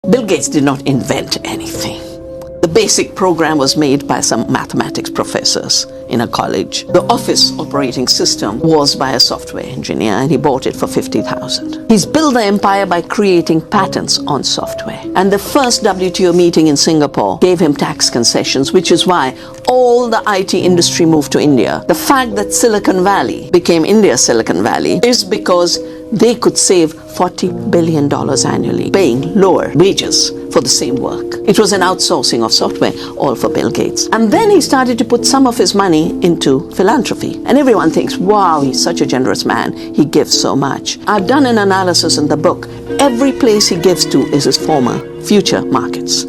Bill Gates did not invent anything. The basic program was made by some mathematics professors in a college. The office operating system was by a software engineer, and he bought it for $50,000. He's built the empire by creating patents on software. And the first WTO meeting in Singapore gave him tax concessions, which is why all the IT industry moved to India. The fact that Silicon Valley became India's Silicon Valley is because they could save $40 billion annually, paying lower wages for the same work. It was an outsourcing of software, all for Bill Gates. And then he started to put some of his money into philanthropy. And everyone thinks, wow, he's such a generous man. He gives so much. I've done an analysis in the book. Every place he gives to is his former future markets.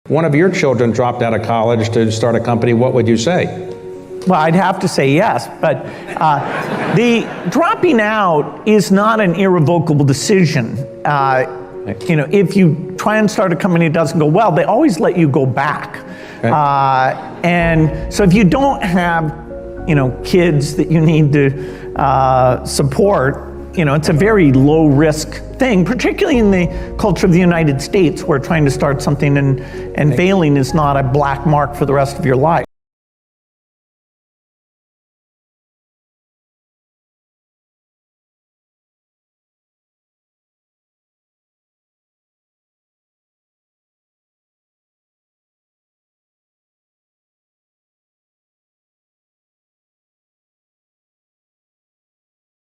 One of your children dropped out of college to start a company, what would you say? Well, I'd have to say yes, but the dropping out is not an irrevocable decision. You know, if you try and start a company that doesn't go well, they always let you go back. Okay. And so if you don't have, you know, kids that you need to support, you know, it's a very low risk thing, particularly in the culture of the United States, where trying to start something and failing is not a black mark for the rest of your life.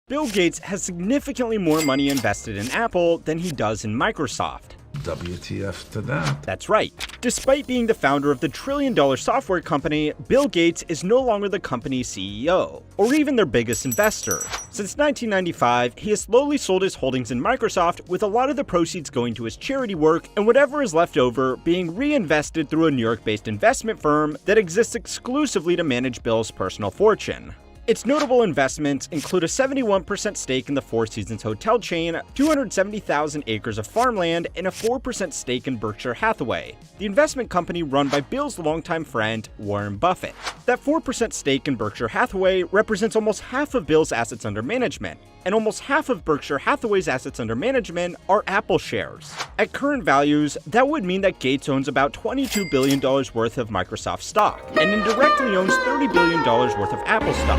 Bill Gates has significantly more money invested in Apple than he does in Microsoft. WTF to that. That's right. Despite being the founder of the trillion-dollar software company, Bill Gates is no longer the company's CEO, or even their biggest investor. Since 1995, he has slowly sold his holdings in Microsoft, with a lot of the proceeds going to his charity work and whatever is left over being reinvested through a New York-based investment firm that exists exclusively to manage Bill's personal fortune. Its notable investments include a 71% stake in the Four Seasons hotel chain, 270,000 acres of farmland, and a 4% stake in Berkshire Hathaway, the investment company run by Bill's longtime friend, Warren Buffett. That 4% stake in Berkshire Hathaway represents almost half of Bill's assets under management, and almost half of Berkshire Hathaway's assets under management are Apple shares. At current values, that would mean that Gates owns about $22 billion worth of Microsoft stock, and indirectly owns $30 billion worth of Apple stock.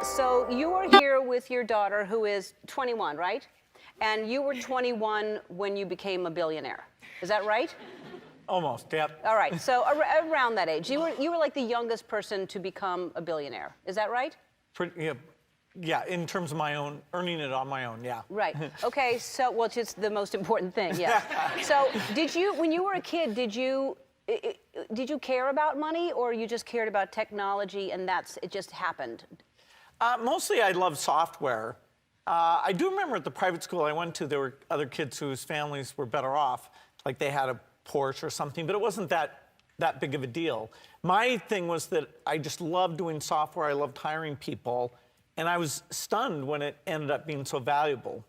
So you are here with your daughter, who is 21, right? And you were 21 when you became a billionaire. Is that right? Almost, yep. All right, so around that age. You were like the youngest person to become a billionaire. Is that right? Yeah, in terms of my own, earning it on my own, yeah. Right. Okay, so, well, it's just the most important thing, yeah. So did you, when you were a kid, did you care about money, or you just cared about technology and it just happened? Mostly I loved software. I do remember at the private school I went to, there were other kids whose families were better off, like they had a Porsche or something, but it wasn't that big of a deal. My thing was that I just loved doing software, I loved hiring people, and I was stunned when it ended up being so valuable.